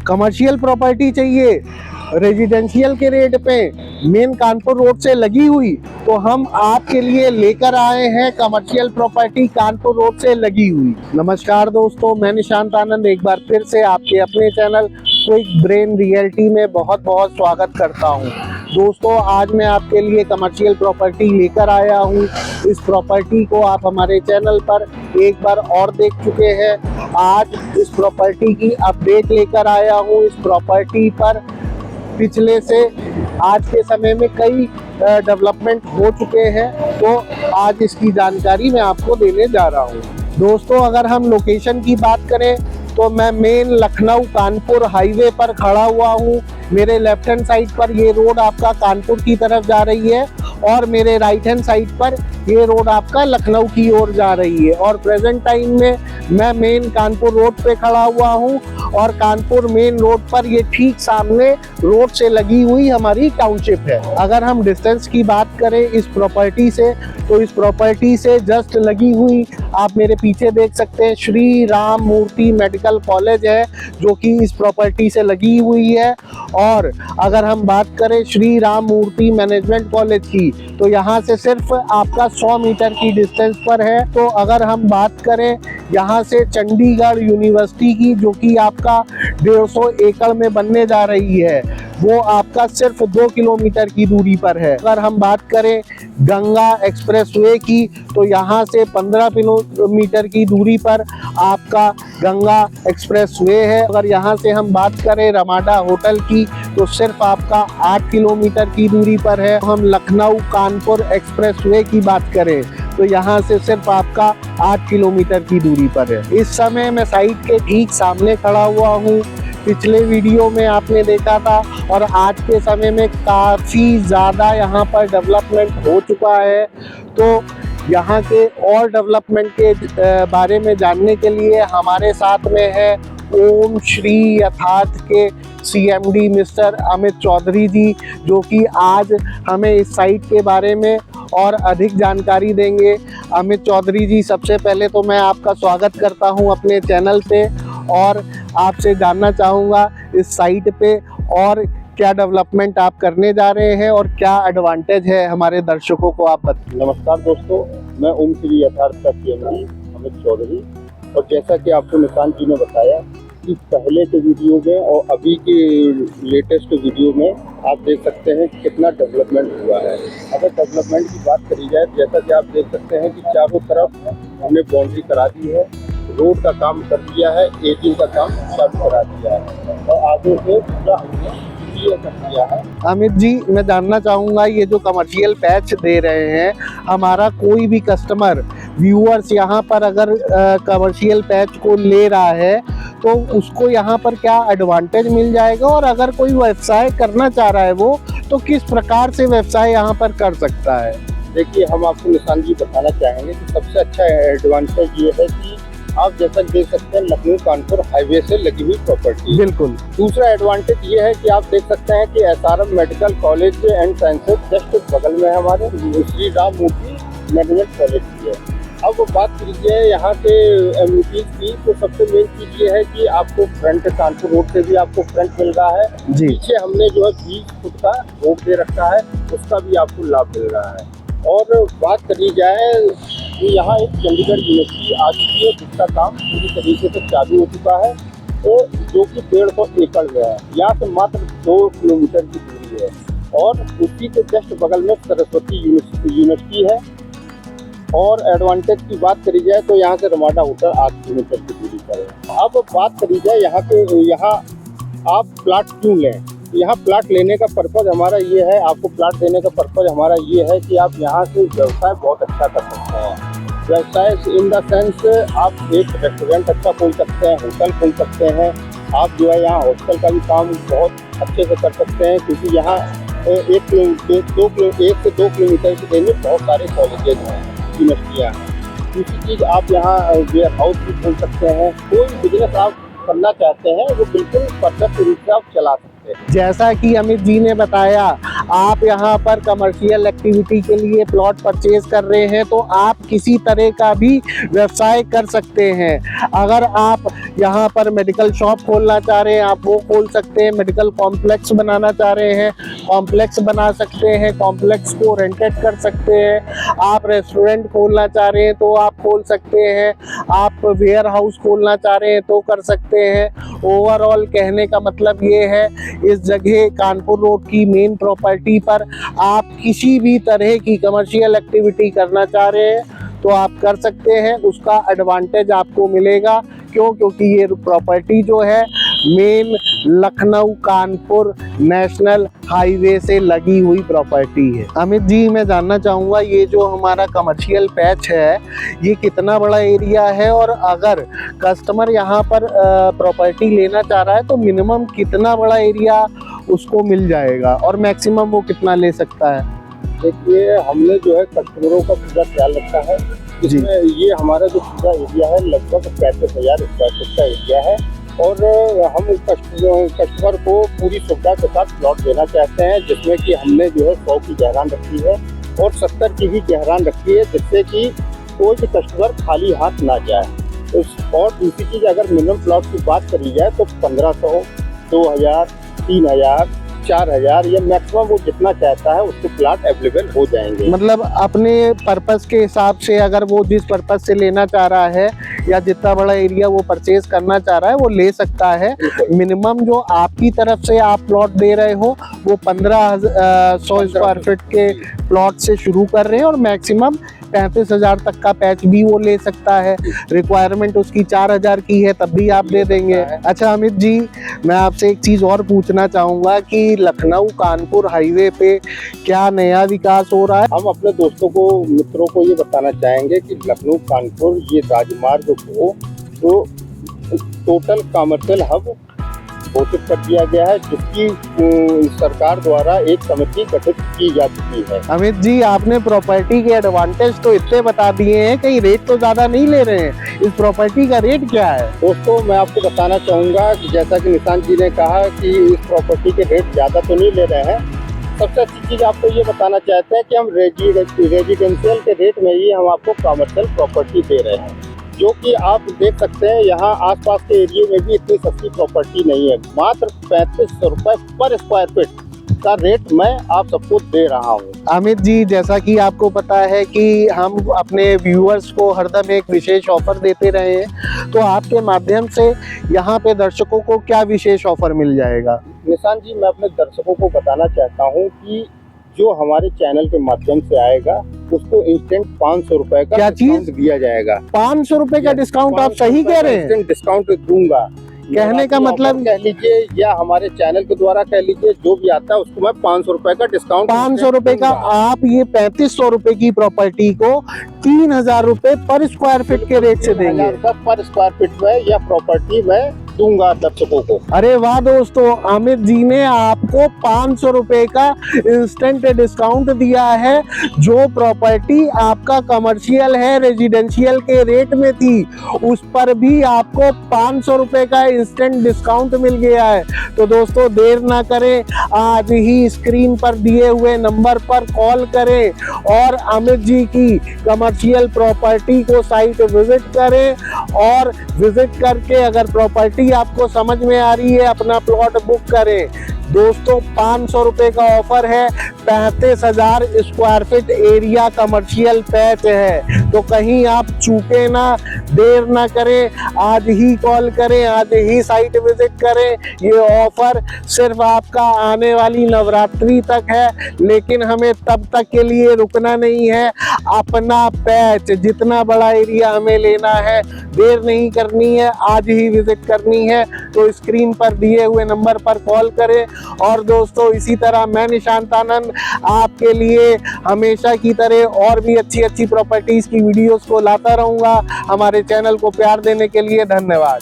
Commercial property चाहिए residential के rate पे मेन कानपुर रोड से लगी हुई, तो हम आपके लिए लेकर आए हैं कमर्शियल प्रॉपर्टी कानपुर रोड से लगी हुई। नमस्कार दोस्तों, मैं निशांत आनंद एक बार फिर से आपके अपने चैनल क्विक ब्रेन रियल्टी में बहुत बहुत स्वागत करता हूं। दोस्तों, आज मैं आपके लिए कमर्शियल प्रॉपर्टी लेकर आया हूं। इस प्रॉपर्टी को आप हमारे चैनल पर एक बार और देख चुके हैं। आज इस प्रॉपर्टी की अपडेट लेकर आया हूं। इस प्रॉपर्टी पर पिछले से आज के समय में कई डेवलपमेंट हो चुके हैं, तो आज इसकी जानकारी मैं आपको देने जा रहा हूं। दोस्तों, अगर हम लोकेशन की बात करें तो मैं मेन लखनऊ कानपुर हाईवे पर खड़ा हुआ हूं। मेरे लेफ्ट हैंड साइड पर ये रोड आपका कानपुर की तरफ जा रही है और मेरे राइट हैंड साइड पर ये रोड आपका लखनऊ की ओर जा रही है। और प्रेजेंट टाइम में मैं मेन कानपुर रोड पे खड़ा हुआ हूँ और कानपुर मेन रोड पर ये ठीक सामने रोड से लगी हुई हमारी टाउनशिप है। अगर हम डिस्टेंस की बात करें इस प्रॉपर्टी से, तो इस प्रॉपर्टी से जस्ट लगी हुई आप मेरे पीछे देख सकते हैं श्री राम मूर्ति मेडिकल कॉलेज है, जो कि इस प्रॉपर्टी से लगी हुई है। और अगर हम बात करें श्री राम मूर्ति मैनेजमेंट कॉलेज की, तो यहाँ से सिर्फ आपका 100 मीटर की डिस्टेंस पर है। तो अगर हम बात करें यहाँ से चंडीगढ़ यूनिवर्सिटी की, जो कि आपका 150 एकड़ में बनने जा रही है, वो आपका सिर्फ 2 किलोमीटर की दूरी पर है। अगर हम बात करें गंगा एक्सप्रेसवे की, तो यहाँ से 15 किलोमीटर की दूरी पर आपका गंगा एक्सप्रेसवे है। अगर यहाँ से हम बात करें रमाडा होटल की, तो सिर्फ आपका 8 किलोमीटर की दूरी पर है। हम लखनऊ कानपुर एक्सप्रेसवे की बात करें तो यहाँ से सिर्फ आपका 8 किलोमीटर की दूरी पर है। इस समय मैं साइट के ठीक सामने खड़ा हुआ हूँ। पिछले वीडियो में आपने देखा था और आज के समय में काफ़ी ज़्यादा यहाँ पर डेवलपमेंट हो चुका है। तो यहाँ के और डेवलपमेंट के बारे में जानने के लिए हमारे साथ में है ओम श्री यथार्थ के CMD मिस्टर अमित चौधरी जी, जो कि आज हमें इस साइट के बारे में और अधिक जानकारी देंगे। अमित चौधरी जी, सबसे पहले तो मैं आपका स्वागत करता हूं अपने चैनल पे और आपसे जानना चाहूँगा इस साइट पे और क्या डेवलपमेंट आप करने जा रहे हैं और क्या एडवांटेज है हमारे दर्शकों को आप बताइए। नमस्कार दोस्तों, मैं ओम श्री यथार्थ का CMD अमित चौधरी। और जैसा कि आपको निशांत जी ने बताया कि पहले के वीडियो में और अभी के लेटेस्ट वीडियो में आप देख सकते हैं कितना डेवलपमेंट हुआ है। अगर डेवलपमेंट की बात करी जाए, जैसा कि आप देख सकते हैं कि चारों तरफ हमने बाउंड्री करा दी है, रोड का काम कर दिया है, एजिंग का काम चालू करा दिया है और आगे से पूरा हमने कर दिया है। अमित जी, मैं जानना चाहूँगा ये जो कमर्शियल पैच दे रहे हैं, हमारा कोई भी कस्टमर व्यूअर्स यहाँ पर अगर कमर्शियल पैच को ले रहा है तो उसको यहाँ पर क्या एडवांटेज मिल जाएगा, और अगर कोई व्यवसाय करना चाह रहा है वो, तो किस प्रकार से व्यवसाय यहाँ पर कर सकता है? देखिए, हम आपको निशांत जी बताना चाहेंगे कि सबसे अच्छा एडवांटेज ये है कि आप जैसा देख सकते हैं लखनऊ कानपुर हाईवे से लगी हुई प्रॉपर्टी। बिल्कुल। दूसरा एडवांटेज ये है कि आप देख सकते हैं कि SRM medical college and sciences just बगल में हमारे श्री राम मूर्ति मैनेजमेंट कॉलेज की है। अब बात कीजिए यहाँ के एम्यूनिटीज की, तो सबसे मेन चीज़ ये है कि आपको फ्रंट कानपुर रोड से भी आपको फ्रंट मिल रहा है जी। पीछे हमने जो है 20 फुट का रोड दे रखा है, उसका भी आपको लाभ मिल रहा है। और बात करी जाए तो यहाँ एक चंडीगढ़ यूनिवर्सिटी आ चुकी है, जिसका काम पूरी तरीके से चालू हो चुका है, तो जो कि 150 एकड़ में है। यहाँ से मात्र 2 किलोमीटर की दूरी है और उसी के जस्ट बगल में सरस्वती यूनिवर्सिटी है। और एडवांटेज की बात करी जाए तो यहाँ से रमाडा होटल 8 किलोमीटर की दूरी पर है। अब बात करी जाए यहाँ आप प्लाट क्यों लें, यहाँ प्लाट लेने का पर्पज़ हमारा ये है, आपको प्लाट देने का पर्पज़ हमारा ये है कि आप यहाँ से व्यवसाय बहुत अच्छा कर सकते हैं। व्यवसाय इन द सेंस आप एक रेस्टोरेंट अच्छा खोल सकते हैं, होटल खोल सकते हैं। आप जो है यहाँ हॉस्टल का भी काम बहुत अच्छे से कर सकते हैं, क्योंकि यहाँ 1 से 2 किलोमीटर की रेंज में बहुत सारे कॉलेजेज हैं, यूनिवर्सिटियाँ हैं। दूसरी चीज़, आप यहाँ वेयर हाउस भी खोल सकते हैं। कोई बिजनेस आप करना चाहते हैं वो बिल्कुल परफेक्ट रूप से आप चला सकते हैं। पे। जैसा कि अमित जी ने बताया, आप यहाँ पर कमर्शियल एक्टिविटी के लिए प्लॉट परचेज कर रहे हैं तो आप किसी तरह का भी व्यवसाय कर सकते हैं। अगर आप यहाँ पर मेडिकल शॉप खोलना चाह रहे हैं आप वो खोल सकते हैं, मेडिकल कॉम्प्लेक्स बनाना चाह रहे हैं कॉम्प्लेक्स बना सकते हैं, कॉम्प्लेक्स को रेंटेड कर सकते हैं। आप रेस्टोरेंट खोलना चाह रहे हैं तो आप खोल सकते हैं, आप वेयर हाउस खोलना चाह रहे हैं तो कर सकते हैं। ओवरऑल कहने का मतलब ये है, इस जगह कानपुर रोड की मेन प्रॉपर्टी पर आप किसी भी तरह की कमर्शियल एक्टिविटी करना चाह रहे हैं तो आप कर सकते हैं। उसका एडवांटेज आपको मिलेगा। क्यों? क्योंकि ये प्रॉपर्टी जो है main Lucknow Kanpur national highway से लगी हुई प्रॉपर्टी है। अमित जी, मैं जानना चाहूँगा ये जो हमारा कमर्शियल पैच है ये कितना बड़ा एरिया है, और अगर कस्टमर यहाँ पर प्रॉपर्टी लेना चाह रहा है तो मिनिमम कितना बड़ा एरिया उसको मिल जाएगा और मैक्सिमम वो कितना ले सकता है? देखिए, हमने जो है कस्टमरों का पूरा ख्याल रखा है। इसमें ये हमारा जो पूरा एरिया है लगभग 35,000 स्क्वायर फीट का एरिया है और हम कस्टमर को पूरी सुविधा के साथ प्लॉट देना चाहते हैं, जिसमें कि हमने जो है 100 की गहरान रखी है और 70 की भी गहरान रखी है, जिससे कि कोई भी कस्टमर खाली हाथ ना जाए। और दूसरी चीज़, अगर मिनिमम प्लॉट की बात करी जाए तो 1500, 2000, 3000, 4000 या मैक्सिमम वो जितना चाहता है उसको प्लॉट अवेलेबल हो जाएंगे। मतलब अपने पर्पस के हिसाब से, अगर वो जिस पर्पस से लेना चाह रहा है या जितना बड़ा एरिया वो परचेज करना चाह रहा है वो ले सकता है। मिनिमम जो आपकी तरफ से आप प्लॉट दे रहे हो वो 1500 स्क्वायर फीट के प्लॉट से शुरू कर रहे हैं और मैक्सिमम 35,000 तक का पैच भी वो ले सकता है। रिक्वायरमेंट उसकी 4,000 की है तब भी आप दे देंगे। अच्छा अमित जी, मैं आपसे एक चीज़ और पूछना चाहूँगा कि लखनऊ कानपुर हाईवे पे क्या नया विकास हो रहा है? हम अपने दोस्तों को, मित्रों को ये बताना चाहेंगे कि लखनऊ कानपुर ये राजमार्ग को तो टोटल कमर्शियल हब घोषित कर दिया गया है, जिसकी सरकार द्वारा एक कमेटी गठित की जा चुकी है। अमित जी, आपने प्रॉपर्टी के एडवांटेज तो इतने बता दिए हैं, कहीं रेट तो ज्यादा नहीं ले रहे हैं। इस प्रॉपर्टी का रेट क्या है? दोस्तों, मैं आपको बताना चाहूँगा कि जैसा कि निशांत जी ने कहा कि इस प्रॉपर्टी के रेट ज़्यादा तो नहीं ले रहे हैं। सबसे अच्छी चीज़ आपको ये बताना चाहते हैं कि हम रेजिडेंशियल के रेट में ही हम आपको कमर्शियल प्रॉपर्टी दे रहे हैं, जो कि आप देख सकते हैं यहाँ आसपास के एरिया में भी इतनी सस्ती प्रॉपर्टी नहीं है। मात्र 3500 रुपये पर स्क्वायर फीट का रेट मैं आप सबको दे रहा हूँ। अमित जी, जैसा कि आपको पता है कि हम अपने व्यूअर्स को हरदम एक विशेष ऑफर देते रहे हैं, तो आपके माध्यम से यहाँ पे दर्शकों को क्या विशेष ऑफर मिल जाएगा? निशांत जी, मैं अपने दर्शकों को बताना चाहता हूँ कि जो हमारे चैनल के माध्यम से आएगा उसको इंस्टेंट 500 रुपए का क्या डिस्काउंट दिया जाएगा। 500 रुपए का डिस्काउंट? आप सही कह रहे हैं? इंस्टेंट डिस्काउंट दूंगा। कहने का मतलब कह लीजिए या हमारे चैनल के द्वारा कह लीजिए, जो भी आता है उसको मैं 500 रुपए का डिस्काउंट, 500 रुपए का। आप ये 3500 रुपए की प्रॉपर्टी को 3000 रुपए पर स्क्वायर फीट के रेट से देंगे? पर स्क्वायर फीट में यह प्रॉपर्टी मैं दूंगा दर्शकों को। अरे वाह दोस्तों, अमित जी ने आपको 500 रुपए का इंस्टेंट डिस्काउंट दिया है। जो प्रॉपर्टी आपका कमर्शियल है, रेजिडेंशियल के रेट में थी, उस पर भी आपको 500 रुपए का इंस्टेंट डिस्काउंट मिल गया है। तो दोस्तों, देर ना करें, आज ही स्क्रीन पर दिए हुए नंबर पर कॉल करें और अमित जी की कमर्शियल प्रॉपर्टी को साइट विजिट करें और विजिट करके अगर प्रॉपर्टी आपको समझ में आ रही है अपना प्लॉट बुक करें। दोस्तों, 500 रुपए का ऑफर है, 35,000 square feet area commercial patch है, तो कहीं आप चूके ना, देर ना करें, आज ही कॉल करें, आज ही साइट विजिट करें। ये ऑफर सिर्फ आपका आने वाली नवरात्रि तक है, लेकिन हमें तब तक के लिए रुकना नहीं है। अपना पैच जितना बड़ा एरिया हमें लेना है, देर नहीं करनी है, आज ही विजिट करनी है। तो स्क्रीन पर दिए हुए नंबर पर कॉल करें। और दोस्तों, इसी तरह मैं निशांत आनंद आपके लिए हमेशा की तरह और भी अच्छी प्रॉपर्टीज की वीडियोस को लाता रहूंगा। हमारे चैनल को प्यार देने के लिए धन्यवाद।